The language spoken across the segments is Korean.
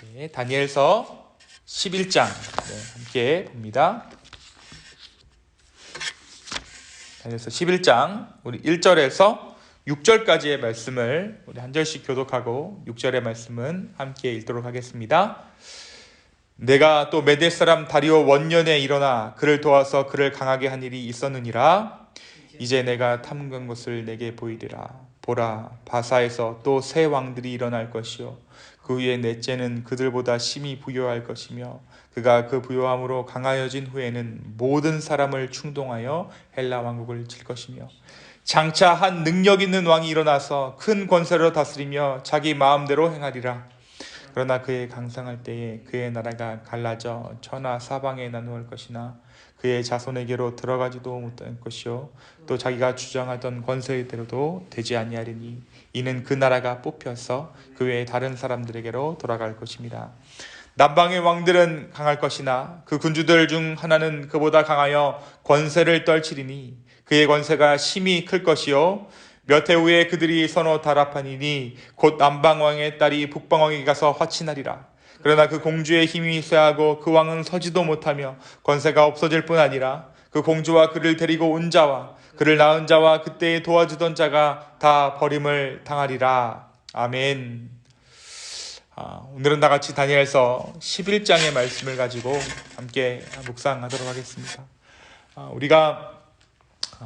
네, 다니엘서 11장 함께 봅니다. 다니엘서 11장 우리 1절에서 6절까지의 말씀을 우리 한 절씩 교독하고 6절의 말씀은 함께 읽도록 하겠습니다. 내가 또 메대 사람 다리오 원년에 일어나 그를 도와서 그를 강하게 한 일이 있었느니라. 이제 내가 탐구한 것을 내게 보이리라. 보라, 바사에서 또 새 왕들이 일어날 것이요 그 위에 넷째는 그들보다 심히 부요할 것이며 그가 그 부요함으로 강하여진 후에는 모든 사람을 충동하여 헬라 왕국을 칠 것이며 장차 한 능력 있는 왕이 일어나서 큰 권세로 다스리며 자기 마음대로 행하리라. 그러나 그의 강성할 때에 그의 나라가 갈라져 천하 사방에 나누어질 것이나 그의 자손에게로 들어가지도 못할 것이요 또 자기가 주장하던 권세대로도 되지 아니하리니 이는 그 나라가 뽑혀서 그 외에 다른 사람들에게로 돌아갈 것입니다. 남방의 왕들은 강할 것이나 그 군주들 중 하나는 그보다 강하여 권세를 떨치리니 그의 권세가 심히 클 것이요 몇 해 후에 그들이 서로 다합하니니 곧 남방왕의 딸이 북방왕에게 가서 화친하리라. 그러나 그 공주의 힘이 쇠하고 그 왕은 서지도 못하며 권세가 없어질 뿐 아니라 그 공주와 그를 데리고 온 자와 그를 낳은 자와 그때에 도와주던 자가 다 버림을 당하리라. 아멘. 오늘은 나같이 다니엘서 11장의 말씀을 가지고 함께 묵상하도록 하겠습니다. 우리가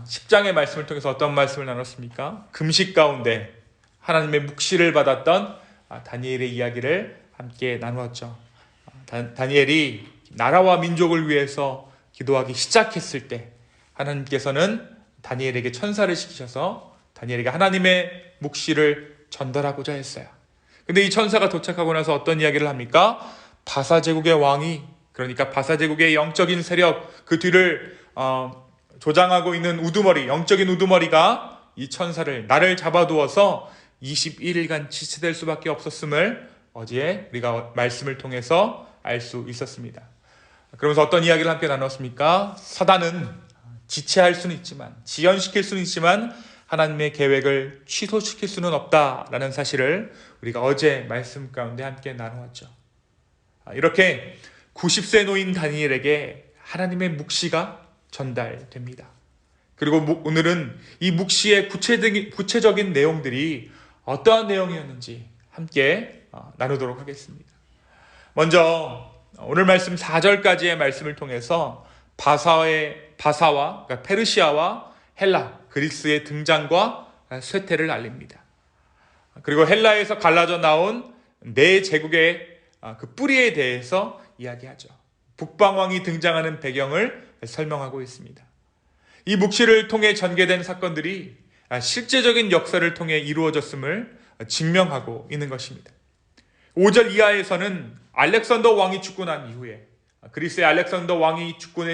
10장의 말씀을 통해서 어떤 말씀을 나눴습니까? 금식 가운데 하나님의 묵시를 받았던 다니엘의 이야기를 함께 나누었죠. 다니엘이 나라와 민족을 위해서 기도하기 시작했을 때 하나님께서는 다니엘에게 천사를 시키셔서 다니엘에게 하나님의 묵시를 전달하고자 했어요. 근데 이 천사가 도착하고 나서 어떤 이야기를 합니까? 바사 제국의 왕이, 그러니까 바사 제국의 영적인 세력, 그 뒤를 조장하고 있는 우두머리, 영적인 우두머리가 이 천사를, 나를 잡아두어서 21일간 지체될 수밖에 없었음을 어제 우리가 말씀을 통해서 알 수 있었습니다. 그러면서 어떤 이야기를 함께 나눴습니까? 사단은 지체할 수는 있지만, 지연시킬 수는 있지만 하나님의 계획을 취소시킬 수는 없다라는 사실을 우리가 어제 말씀 가운데 함께 나누었죠. 이렇게 90세 노인 다니엘에게 하나님의 묵시가 전달됩니다. 그리고 오늘은 이 묵시의 구체적인 내용들이 어떠한 내용이었는지 함께 나누도록 하겠습니다. 먼저 오늘 말씀 4절까지의 말씀을 통해서 바사와 그러니까 페르시아와 헬라, 그리스의 등장과 쇠퇴를 알립니다. 그리고 헬라에서 갈라져 나온 네 제국의 그 뿌리에 대해서 이야기하죠. 북방왕이 등장하는 배경을 설명하고 있습니다. 이 묵시를 통해 전개된 사건들이 실제적인 역사를 통해 이루어졌음을 증명하고 있는 것입니다. 5절 이하에서는 알렉산더 왕이 죽고 난 이후에, 그리스의 알렉산더 왕이 죽고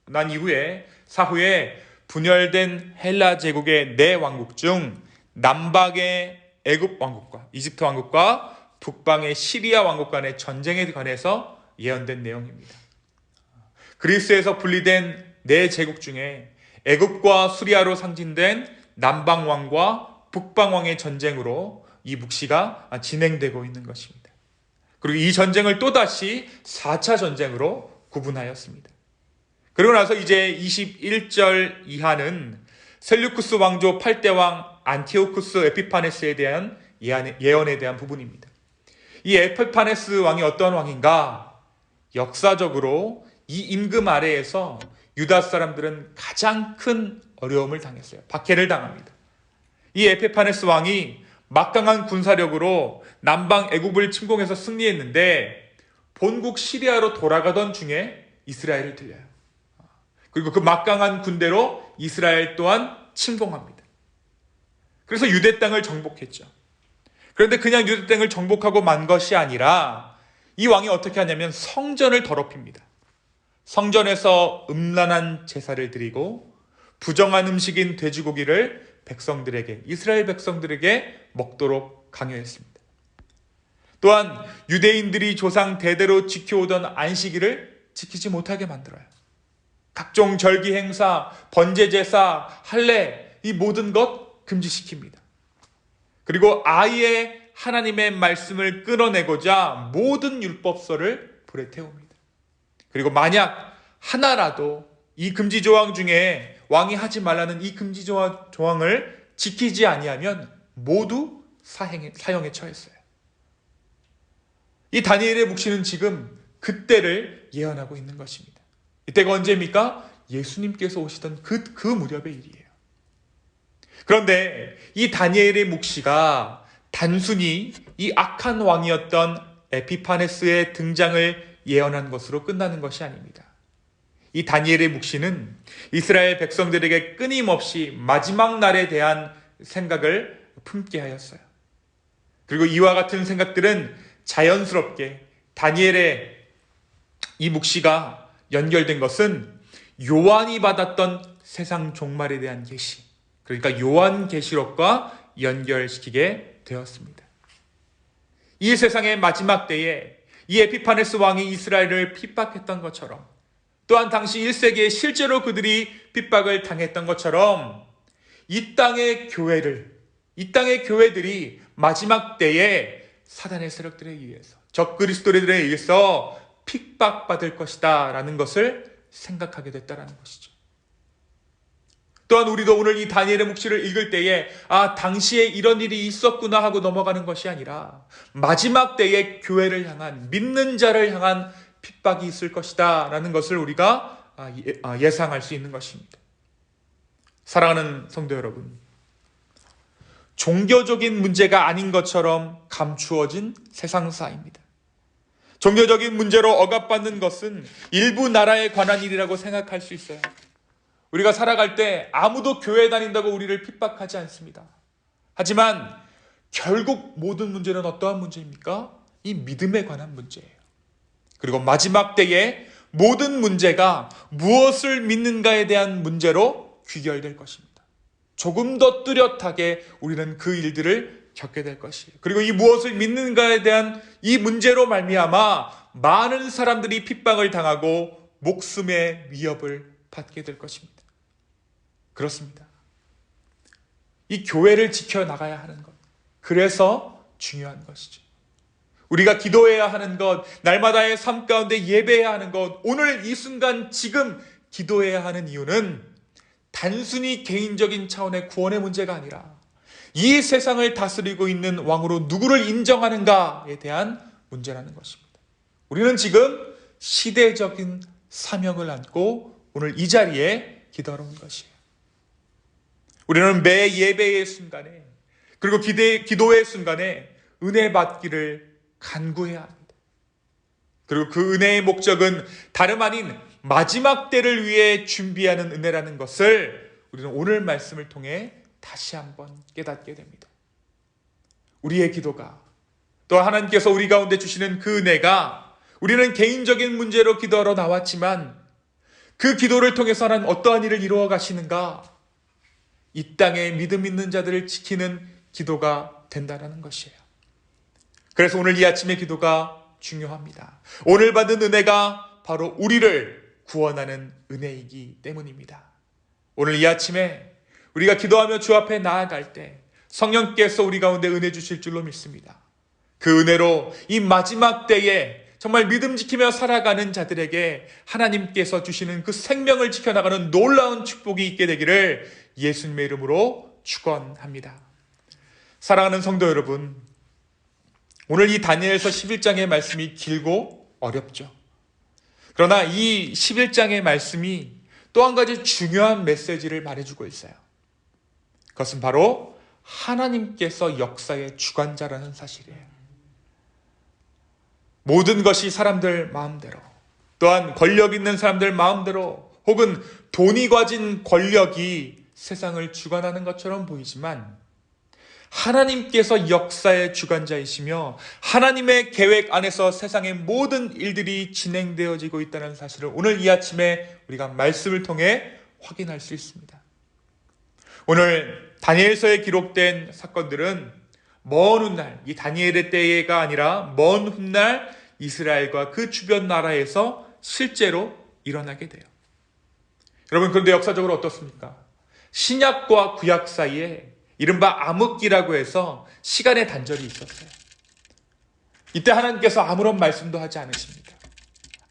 난 이후에 사후에 분열된 헬라 제국의 네 왕국 중 남방의 애굽 왕국과 이집트 왕국과 북방의 시리아 왕국 간의 전쟁에 관해서 예언된 내용입니다. 그리스에서 분리된 네 제국 중에 애굽과 수리아로 상징된 남방 왕과 북방 왕의 전쟁으로 이 묵시가 진행되고 있는 것입니다. 그리고 이 전쟁을 또다시 4차 전쟁으로 구분하였습니다. 그리고 나서 이제 21절 이하는 셀류쿠스 왕조 8대 왕 안티오쿠스 에피파네스에 대한 예언에 대한 부분입니다. 이 에피파네스 왕이 어떤 왕인가? 역사적으로 이 임금 아래에서 유다 사람들은 가장 큰 어려움을 당했어요. 박해를 당합니다. 이 에피파네스 왕이 막강한 군사력으로 남방 애굽을 침공해서 승리했는데 본국 시리아로 돌아가던 중에 이스라엘을 들려요. 그리고 그 막강한 군대로 이스라엘 또한 침공합니다. 그래서 유대 땅을 정복했죠. 그런데 그냥 유대 땅을 정복하고 만 것이 아니라 이 왕이 어떻게 하냐면 성전을 더럽힙니다. 성전에서 음란한 제사를 드리고 부정한 음식인 돼지고기를 백성들에게, 이스라엘 백성들에게 먹도록 강요했습니다. 또한 유대인들이 조상 대대로 지켜오던 안식일을 지키지 못하게 만들어요. 각종 절기 행사, 번제 제사, 할례, 이 모든 것 금지시킵니다. 그리고 아예 하나님의 말씀을 끌어내고자 모든 율법서를 불에 태웁니다. 그리고 만약 하나라도 이 금지 조항 중에 왕이 하지 말라는 이 금지 조항을 지키지 아니하면 모두 사형에 처했어요. 이 다니엘의 묵시는 지금 그때를 예언하고 있는 것입니다. 이때가 언제입니까? 예수님께서 오시던 그 무렵의 일이에요. 그런데 이 다니엘의 묵시가 단순히 이 악한 왕이었던 에피파네스의 등장을 예언한 것으로 끝나는 것이 아닙니다. 이 다니엘의 묵시는 이스라엘 백성들에게 끊임없이 마지막 날에 대한 생각을 품게 하였어요. 그리고 이와 같은 생각들은 자연스럽게 다니엘의 이 묵시가 연결된 것은 요한이 받았던 세상 종말에 대한 계시, 그러니까 요한계시록과 연결시키게 되었습니다. 이 세상의 마지막 때에 이 에피파네스 왕이 이스라엘을 핍박했던 것처럼, 또한 당시 1세기에 실제로 그들이 핍박을 당했던 것처럼 이 땅의 교회들이 마지막 때에 사단의 세력들에 의해서, 적그리스도들에 의해서 핍박받을 것이다 라는 것을 생각하게 됐다라는 것이죠. 또한 우리도 오늘 이 다니엘의 묵시를 읽을 때에 당시에 이런 일이 있었구나 하고 넘어가는 것이 아니라 마지막 때에 교회를 향한, 믿는 자를 향한 핍박이 있을 것이다 라는 것을 우리가 예상할 수 있는 것입니다. 사랑하는 성도 여러분, 종교적인 문제가 아닌 것처럼 감추어진 세상사입니다. 종교적인 문제로 억압받는 것은 일부 나라에 관한 일이라고 생각할 수 있어요. 우리가 살아갈 때 아무도 교회 다닌다고 우리를 핍박하지 않습니다. 하지만 결국 모든 문제는 어떠한 문제입니까? 이 믿음에 관한 문제예요. 그리고 마지막 때에 모든 문제가 무엇을 믿는가에 대한 문제로 귀결될 것입니다. 조금 더 뚜렷하게 우리는 그 일들을 겪게 될 것이에요. 그리고 이 무엇을 믿는가에 대한 이 문제로 말미암아 많은 사람들이 핍박을 당하고 목숨의 위협을 받게 될 것입니다. 그렇습니다. 이 교회를 지켜나가야 하는 것, 그래서 중요한 것이죠. 우리가 기도해야 하는 것, 날마다의 삶 가운데 예배해야 하는 것, 오늘 이 순간 지금 기도해야 하는 이유는 단순히 개인적인 차원의 구원의 문제가 아니라 이 세상을 다스리고 있는 왕으로 누구를 인정하는가에 대한 문제라는 것입니다. 우리는 지금 시대적인 사명을 안고 오늘 이 자리에 기도하러 온 것이에요. 우리는 매 예배의 순간에, 그리고 기도의 순간에 은혜 받기를 간구해야 합니다. 그리고 그 은혜의 목적은 다름 아닌 마지막 때를 위해 준비하는 은혜라는 것을 우리는 오늘 말씀을 통해 다시 한번 깨닫게 됩니다. 우리의 기도가, 또 하나님께서 우리 가운데 주시는 그 은혜가, 우리는 개인적인 문제로 기도하러 나왔지만 그 기도를 통해서 하나님 어떠한 일을 이루어 가시는가? 이 땅에 믿음 있는 자들을 지키는 기도가 된다는 것이에요. 그래서 오늘 이 아침의 기도가 중요합니다. 오늘 받은 은혜가 바로 우리를 구원하는 은혜이기 때문입니다. 오늘 이 아침에 우리가 기도하며 주 앞에 나아갈 때 성령께서 우리 가운데 은혜 주실 줄로 믿습니다. 그 은혜로 이 마지막 때에 정말 믿음 지키며 살아가는 자들에게 하나님께서 주시는 그 생명을 지켜나가는 놀라운 축복이 있게 되기를 예수님의 이름으로 축원합니다. 사랑하는 성도 여러분, 오늘 이 다니엘서 11장의 말씀이 길고 어렵죠. 그러나 이 11장의 말씀이 또 한 가지 중요한 메시지를 말해주고 있어요. 그것은 바로 하나님께서 역사의 주관자라는 사실이에요. 모든 것이 사람들 마음대로, 또한 권력 있는 사람들 마음대로, 혹은 돈이 가진 권력이 세상을 주관하는 것처럼 보이지만 하나님께서 역사의 주관자이시며 하나님의 계획 안에서 세상의 모든 일들이 진행되어지고 있다는 사실을 오늘 이 아침에 우리가 말씀을 통해 확인할 수 있습니다. 오늘 다니엘서에 기록된 사건들은 먼 훗날, 이 다니엘의 때가 아니라 먼 훗날 이스라엘과 그 주변 나라에서 실제로 일어나게 돼요. 여러분, 그런데 역사적으로 어떻습니까? 신약과 구약 사이에 이른바 암흑기라고 해서 시간의 단절이 있었어요. 이때 하나님께서 아무런 말씀도 하지 않으십니다.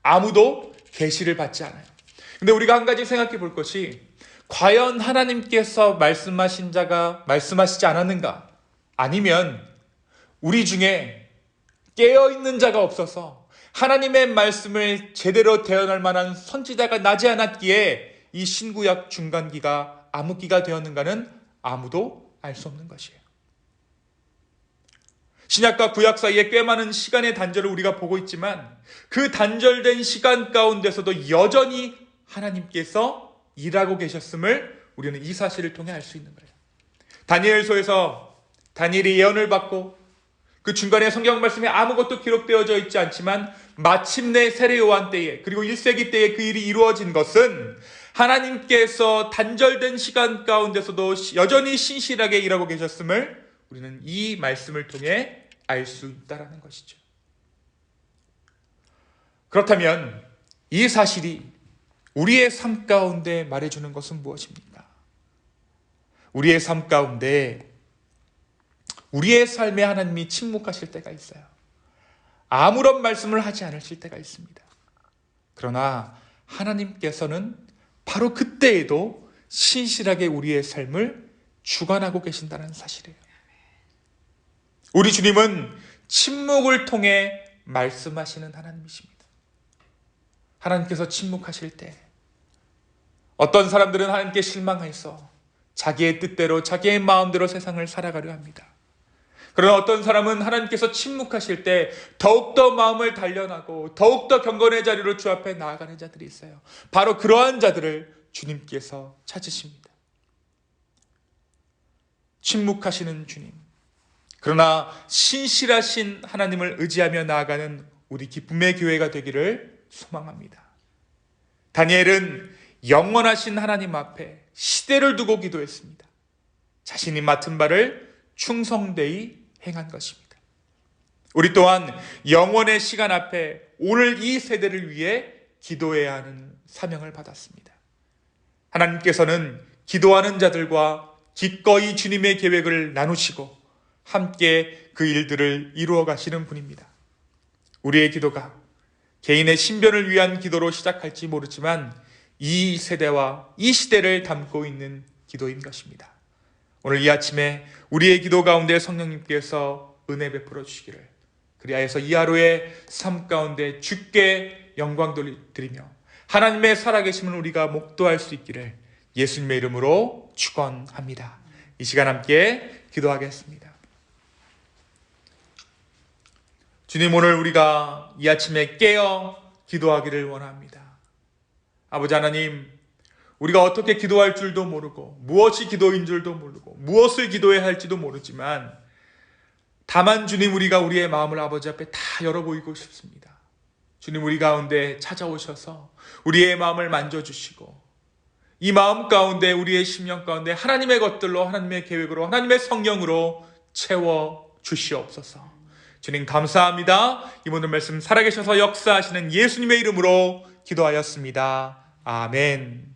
아무도 계시를 받지 않아요. 근데 우리가 한 가지 생각해 볼 것이, 과연 하나님께서 말씀하신 자가 말씀하시지 않았는가? 아니면 우리 중에 깨어있는 자가 없어서 하나님의 말씀을 제대로 대언할 만한 선지자가 나지 않았기에 이 신구약 중간기가 암흑기가 되었는가는 아무도 알 수 없는 것이에요. 신약과 구약 사이에 꽤 많은 시간의 단절을 우리가 보고 있지만, 그 단절된 시간 가운데서도 여전히 하나님께서 일하고 계셨음을 우리는 이 사실을 통해 알 수 있는 거예요. 다니엘서에서 다니엘이 예언을 받고 그 중간에 성경 말씀에 아무것도 기록되어져 있지 않지만 마침내 세례 요한 때에, 그리고 1세기 때에 그 일이 이루어진 것은 하나님께서 단절된 시간 가운데서도 여전히 신실하게 일하고 계셨음을 우리는 이 말씀을 통해 알 수 있다는 것이죠. 그렇다면 이 사실이 우리의 삶 가운데 말해주는 것은 무엇입니까? 우리의 삶 가운데 우리의 삶에 하나님이 침묵하실 때가 있어요. 아무런 말씀을 하지 않으실 때가 있습니다. 그러나 하나님께서는 바로 그때에도 신실하게 우리의 삶을 주관하고 계신다는 사실이에요. 우리 주님은 침묵을 통해 말씀하시는 하나님이십니다. 하나님께서 침묵하실 때 어떤 사람들은 하나님께 실망해서 자기의 뜻대로 자기의 마음대로 세상을 살아가려 합니다. 그러나 어떤 사람은 하나님께서 침묵하실 때 더욱더 마음을 단련하고 더욱더 경건의 자리로 주 앞에 나아가는 자들이 있어요. 바로 그러한 자들을 주님께서 찾으십니다. 침묵하시는 주님, 그러나 신실하신 하나님을 의지하며 나아가는 우리 기쁨의 교회가 되기를 소망합니다. 다니엘은 영원하신 하나님 앞에 시대를 두고 기도했습니다. 자신이 맡은 바를 충성되이 행한 것입니다. 우리 또한 영원의 시간 앞에 오늘 이 세대를 위해 기도해야 하는 사명을 받았습니다. 하나님께서는 기도하는 자들과 기꺼이 주님의 계획을 나누시고 함께 그 일들을 이루어 가시는 분입니다. 우리의 기도가 개인의 신변을 위한 기도로 시작할지 모르지만 이 세대와 이 시대를 담고 있는 기도인 것입니다. 오늘 이 아침에 우리의 기도 가운데 성령님께서 은혜 베풀어 주시기를, 그리하여서 이 하루의 삶 가운데 주께 영광 드리며 하나님의 살아계심을 우리가 목도할 수 있기를 예수님의 이름으로 축원합니다. 이 시간 함께 기도하겠습니다. 주님, 오늘 우리가 이 아침에 깨어 기도하기를 원합니다. 아버지 하나님, 우리가 어떻게 기도할 줄도 모르고 무엇이 기도인 줄도 모르고 무엇을 기도해야 할지도 모르지만, 다만 주님, 우리가 우리의 마음을 아버지 앞에 다 열어보이고 싶습니다. 주님, 우리 가운데 찾아오셔서 우리의 마음을 만져주시고 이 마음 가운데, 우리의 심령 가운데 하나님의 것들로, 하나님의 계획으로, 하나님의 성령으로 채워주시옵소서. 주님 감사합니다. 이 모든 말씀 살아계셔서 역사하시는 예수님의 이름으로 기도하였습니다. 아멘.